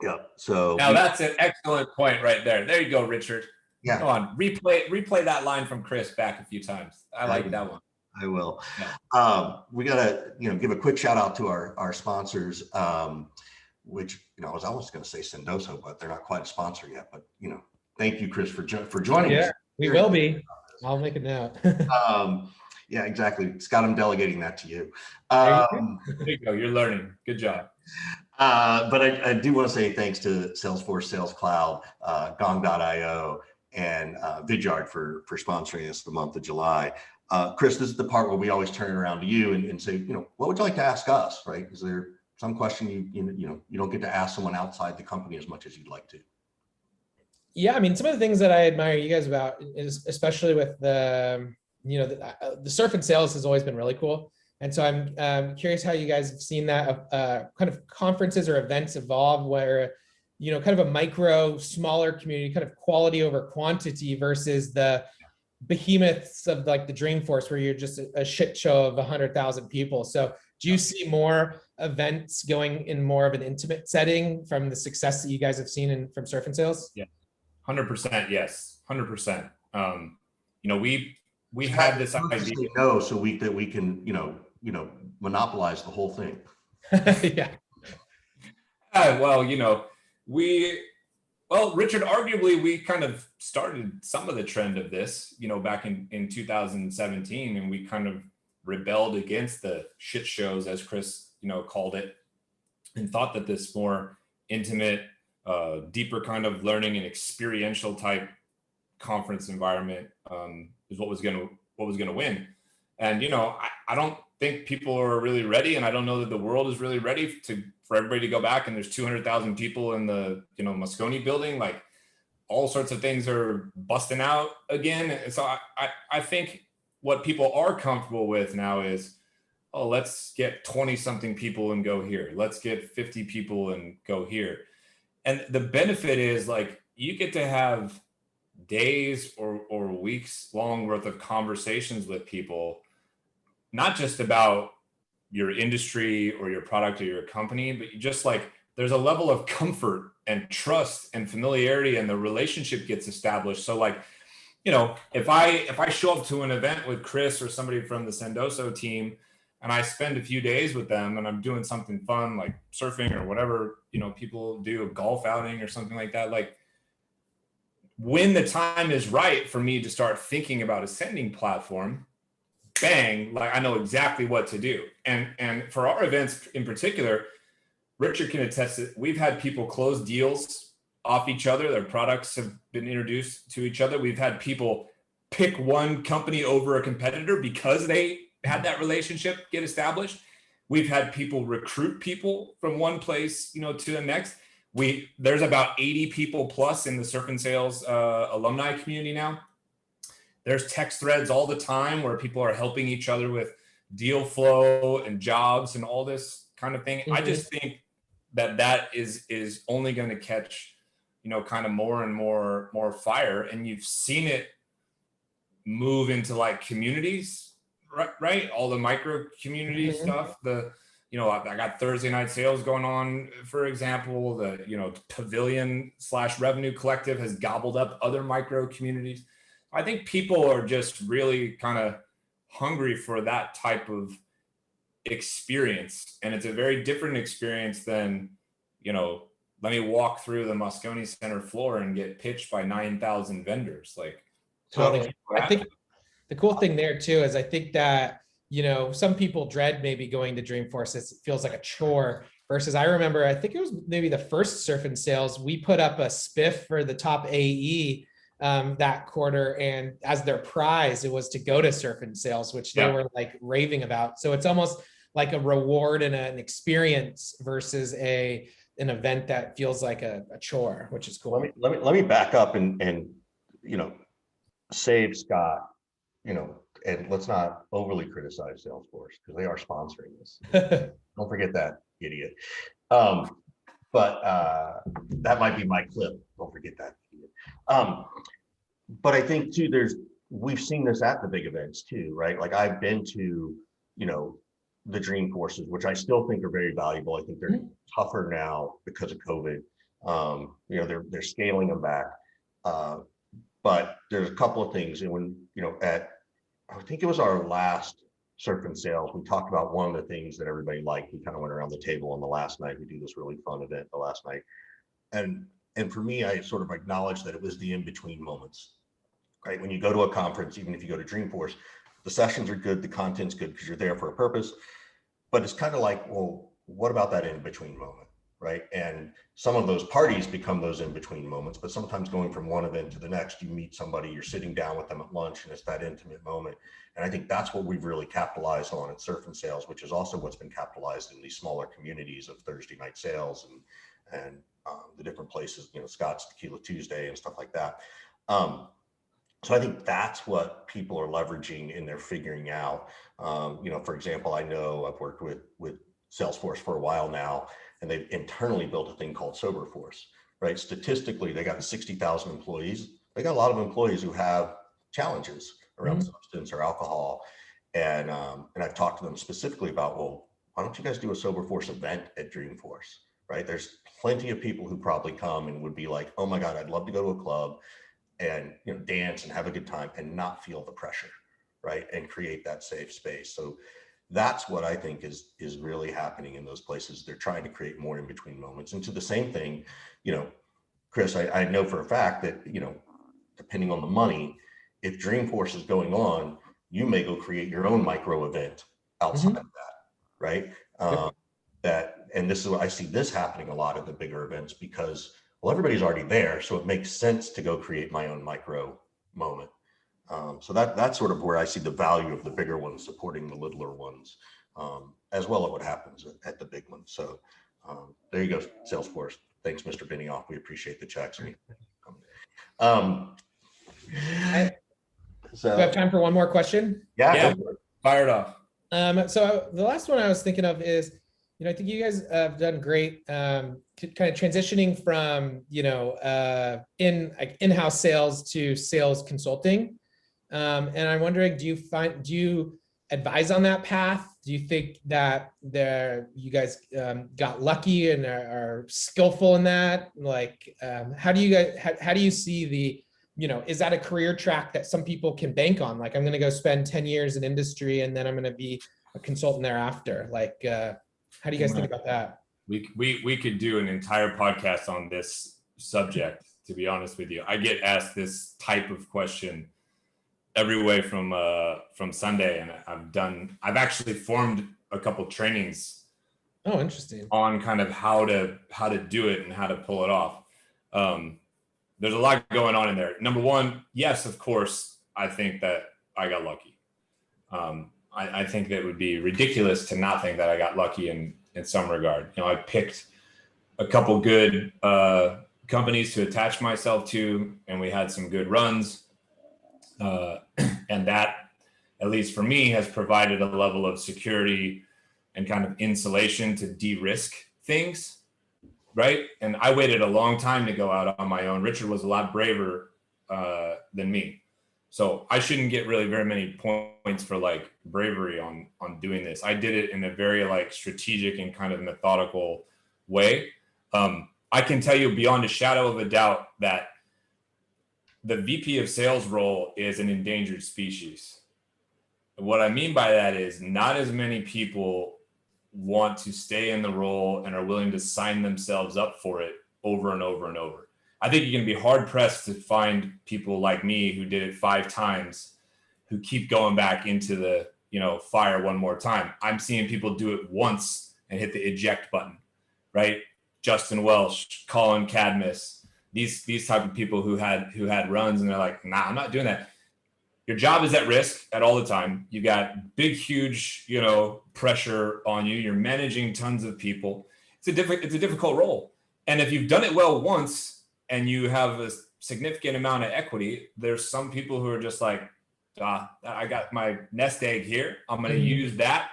Yeah. So now that's an excellent point right there. There you go, Richard. Yeah. Go on, replay that line from Kris back a few times. I like that one. I will. Yeah. We gotta, you know, give a quick shout out to our sponsors, which, you know, I was almost going to say Sendoso, but they're not quite a sponsor yet. But, you know, thank you, Kris, for joining us. We will be. I'll make a note. Yeah, exactly. Scott, I'm delegating that to you. There you go. You're learning. Good job. But I do want to say thanks to Salesforce Sales Cloud, Gong.io, and Vidyard for sponsoring us the month of July. Kris, this is the part where we always turn it around to you and say, you know, what would you like to ask us, right? Is there some question you don't get to ask someone outside the company as much as you'd like to? Yeah, I mean, some of the things that I admire you guys about is, especially with the, you know, the surf and sales has always been really cool. And so I'm curious how you guys have seen that kind of conferences or events evolve, where, you know, kind of a micro, smaller community, kind of quality over quantity versus the behemoths of like the Dreamforce, where you're just a shit show of 100,000 people. So do you see more events going in more of an intimate setting from the success that you guys have seen from surf and sales? Yeah, 100%. Yes, 100%. You know, we had this idea. No, so we can, you know, monopolize the whole thing. Yeah. Well, you know, Richard, arguably we kind of started some of the trend of this, you know, back in 2017, and we kind of rebelled against the shit shows, as Kris, you know, called it, and thought that this more intimate, deeper kind of learning and experiential type conference environment is what was going to win. And, you know, I don't think people are really ready, and I don't know that the world is really ready for everybody to go back, and there's 200,000 people in the, you know, Moscone building, like all sorts of things are busting out again. And so I think what people are comfortable with now is, oh, let's get 20 something people and go here. Let's get 50 people and go here. And the benefit is, like, you get to have days or weeks long worth of conversations with people, not just about your industry or your product or your company, but you just, like, there's a level of comfort and trust and familiarity, and the relationship gets established. So, like, you know, if I show up to an event with Kris or somebody from the Sendoso team, and I spend a few days with them, and I'm doing something fun like surfing or whatever, you know, people do, a golf outing or something like that, like, when the time is right for me to start thinking about a sending platform, bang, like, I know exactly what to do. And for our events in particular, Richard can attest that we've had people close deals off each other. Their products have been introduced to each other. We've had people pick one company over a competitor because they had that relationship get established. We've had people recruit people from one place, to the next. There's about 80 people plus in the Surf and Sales alumni community now. There's text threads all the time where people are helping each other with deal flow and jobs and all this kind of thing. Mm-hmm. I just think that is only going to catch, kind of more and more fire. And you've seen it move into like communities, right? All the micro community mm-hmm. stuff. I got Thursday night sales going on, for example. The Pavilion/Revenue Collective has gobbled up other micro communities. I think people are just really kind of hungry for that type of experience. And it's a very different experience than, let me walk through the Moscone Center floor and get pitched by 9,000 vendors. Like, totally. I think the cool thing there too is I think that, some people dread maybe going to Dreamforce. It feels like a chore versus I remember, I think it was maybe the first Surf and Sales, we put up a spiff for the top AE that quarter, and as their prize, it was to go to Surf and Sales, which they were like raving about. So it's almost like a reward and an experience versus an event that feels like a chore, which is cool. Let me back up and save Scott, and let's not overly criticize Salesforce because they are sponsoring this. Don't forget that, idiot. But that might be my clip. Don't forget that. But I think too, we've seen this at the big events too, right? Like I've been to, the Dreamforces, which I still think are very valuable. I think they're tougher now because of COVID. They're scaling them back. But there's a couple of things. And when, I think it was our last Surf and Sales, we talked about one of the things that everybody liked. We kind of went around the table on the last night. We do this really fun event the last night. And for me, I sort of acknowledged that it was the in-between moments, right? When you go to a conference, even if you go to Dreamforce, the sessions are good, the content's good because you're there for a purpose, but it's kind of like, well, what about that in-between moment, right? And some of those parties become those in-between moments, but sometimes going from one event to the next, you meet somebody, you're sitting down with them at lunch, and it's that intimate moment. And I think that's what we've really capitalized on at Surf and Sales, which is also what's been capitalized in these smaller communities of Thursday night sales and the different places, Scott's Tequila Tuesday and stuff like that. So I think that's what people are leveraging and they're figuring out. For example, I know I've worked with Salesforce for a while now, and they've internally built a thing called Soberforce, right? Statistically, they got 60,000 employees. They got a lot of employees who have challenges around substance or alcohol. And I've talked to them specifically about, well, why don't you guys do a Soberforce event at Dreamforce, right? There's plenty of people who probably come and would be like, oh my God, I'd love to go to a club and dance and have a good time and not feel the pressure, right? And create that safe space. So that's what I think is really happening in those places. They're trying to create more in between moments. And to the same thing, Kris, I know for a fact that, depending on the money, if Dreamforce is going on, you may go create your own micro event outside of that, right? And this is what I see this happening a lot at the bigger events because, well, everybody's already there. So it makes sense to go create my own micro moment. So that's sort of where I see the value of the bigger ones supporting the littler ones, as well as what happens at the big ones. So there you go, Salesforce. Thanks, Mr. Benioff. We appreciate the checks. So, do I have time for one more question? Yeah. Fire it off. So the last one I was thinking of is, I think you guys have done great, kind of transitioning from, in-house sales to sales consulting. And I'm wondering, do you advise on that path? Do you think that you guys got lucky and are skillful in that? Like, how do you see the, is that a career track that some people can bank on? Like, I'm going to go spend 10 years in industry and then I'm going to be a consultant thereafter. Like, how do you guys think about that? We could do an entire podcast on this subject, to be honest with you. I get asked this type of question every way from Sunday, and I've actually formed a couple trainings. Oh, interesting. On kind of how to do it and how to pull it off. There's a lot going on in there. Number one, yes, of course, I think that I got lucky. I think that it would be ridiculous to not think that I got lucky in some regard. You know, I picked a couple good companies to attach myself to, and we had some good runs. And that, at least for me, has provided a level of security and kind of insulation to de-risk things, right? And I waited a long time to go out on my own. Richard was a lot braver than me. So I shouldn't get really very many points for like bravery on doing this. I did it in a very like strategic and kind of methodical way. I can tell you beyond a shadow of a doubt that the VP of sales role is an endangered species. What I mean by that is not as many people want to stay in the role and are willing to sign themselves up for it over and over and over. I think you're going to be hard pressed to find people like me who did it 5 times, who keep going back into the, you know, fire one more time. I'm seeing people do it once and hit the eject button, right? Justin Welsh, Colin Cadmus, these type of people who had runs and they're like, nah, I'm not doing that. Your job is at risk at all the time. You got big, huge, you know, pressure on you. You're managing tons of people. It's a difficult role. And if you've done it well once and you have a significant amount of equity, there's some people who are just like, I got my nest egg here. I'm going to use that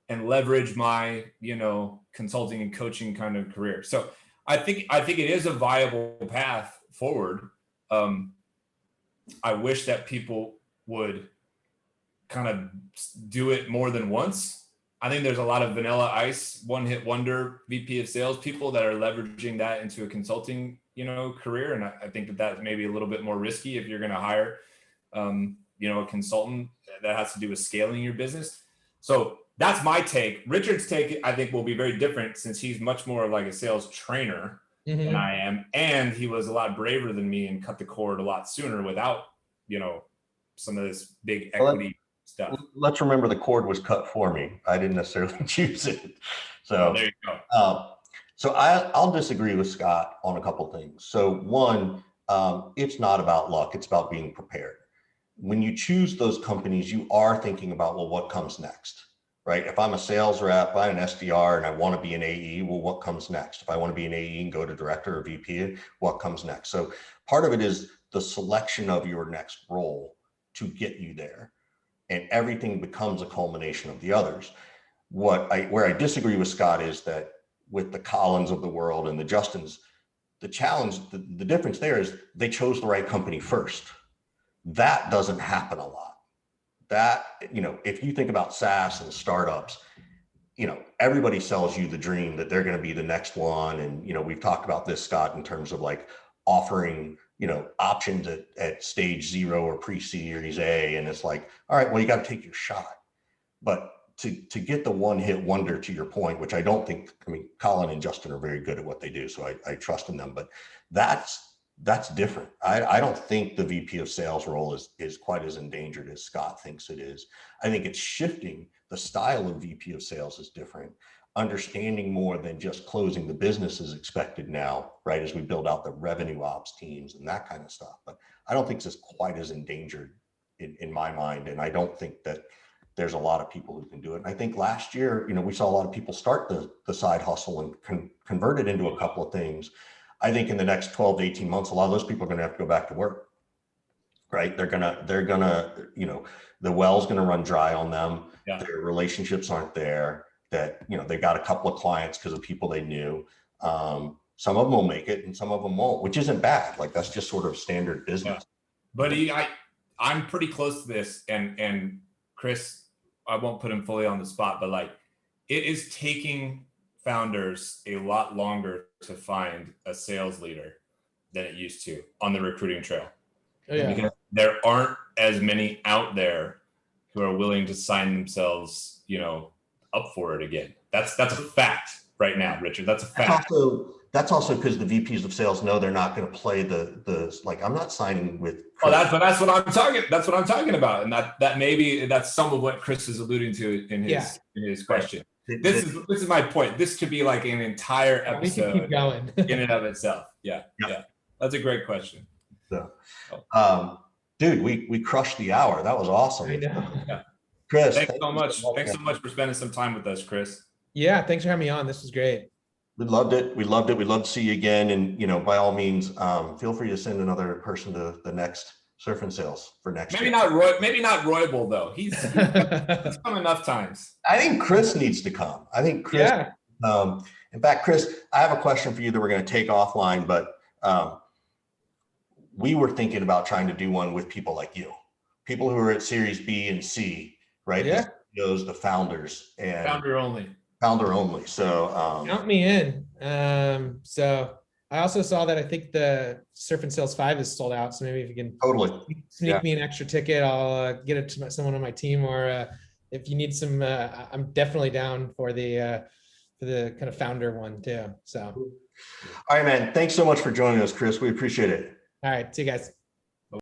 and leverage my, you know, consulting and coaching kind of career. So I think it is a viable path forward. I wish that people would kind of do it more than once. I think there's a lot of vanilla ice, one hit wonder VP of sales people that are leveraging that into a consulting, you know, career. And I think that that's maybe a little bit more risky if you're going to hire, you know, a consultant that has to do with scaling your business. So that's my take. Richard's take, I think, will be very different since he's much more like a sales trainer than I am. And he was a lot braver than me and cut the cord a lot sooner without, you know, some of this big equity stuff. Let's remember the cord was cut for me. I didn't necessarily choose it. So there you go. So I'll disagree with Scott on a couple things. So one, it's not about luck. It's about being prepared. When you choose those companies, you are thinking about, well, what comes next, right? If I'm a sales rep, I'm an SDR and I want to be an AE, well, what comes next? If I want to be an AE and go to director or VP, what comes next? So part of it is the selection of your next role to get you there. And everything becomes a culmination of the others. Where I disagree with Scott is that with the Collins of the world and the Justins, the challenge, the difference there is they chose the right company first. That doesn't happen a lot. That, you know, if you think about SaaS and startups, you know, everybody sells you the dream that they're going to be the next one. And, you know, we've talked about this, Scott, in terms of like offering, you know, options at stage 0 or pre-series A. And it's like, all right, well, you got to take your shot. But to get the one hit wonder, to your point, which I don't think, I mean, Colin and Justin are very good at what they do, so I trust in them, but that's different. I don't think the VP of sales role is quite as endangered as Scott thinks it is. I think it's shifting. The style of VP of sales is different. Understanding more than just closing the business is expected now, right? As we build out the revenue ops teams and that kind of stuff. But I don't think it's quite as endangered in my mind. And I don't think that there's a lot of people who can do it. And I think last year, you know, we saw a lot of people start the side hustle and convert it into a couple of things. I think in the next 12 to 18 months, a lot of those people are going to have to go back to work, right? They're gonna, you know, the well's going to run dry on them. Yeah. Their relationships aren't there. That, you know, they got a couple of clients because of people they knew. Some of them will make it and some of them won't, which isn't bad. Like that's just sort of standard business. Yeah. But I'm pretty close to this, and Kris, I won't put him fully on the spot, but like it is taking founders a lot longer to find a sales leader than it used to on the recruiting trail. Oh, yeah. Because there aren't as many out there who are willing to sign themselves, you know, up for it again. That's a fact right now, Richard. That's a fact. That's also because the VPs of sales know they're not going to play the like, I'm not signing with Kris. Oh, that's what I'm talking. That's what I'm talking about. And that maybe that's some of what Kris is alluding to in his question. This is my point. This could be like an entire episode we can keep going. in and of itself. Yeah. That's a great question. So, dude, we crushed the hour. That was awesome. I know. Yeah. Chris, Thanks so much. Thanks man. so much for spending some time with us, Kris. Yeah, thanks for having me on. This was great. We loved it. We loved it. We'd love to see you again. And, you know, by all means, feel free to send another person to the next Surf and Sales for next Maybe year. not Roy. Maybe not Roybal though. He's come enough times. I think Chris needs to come. I think Chris. Yeah. In fact, Chris, I have a question for you that we're going to take offline, but we were thinking about trying to do one with people like you, people who are at Series B and C, right? Yeah. The founders and Founder only. Founder only. So Count me in. So I also saw that I think the Surf and Sales 5 is sold out. So maybe if you can totally sneak me an extra ticket, I'll get it to someone on my team. Or if you need some, I'm definitely down for the kind of founder one too. So. All right, man. Thanks so much for joining us, Chris. We appreciate it. All right. See you guys.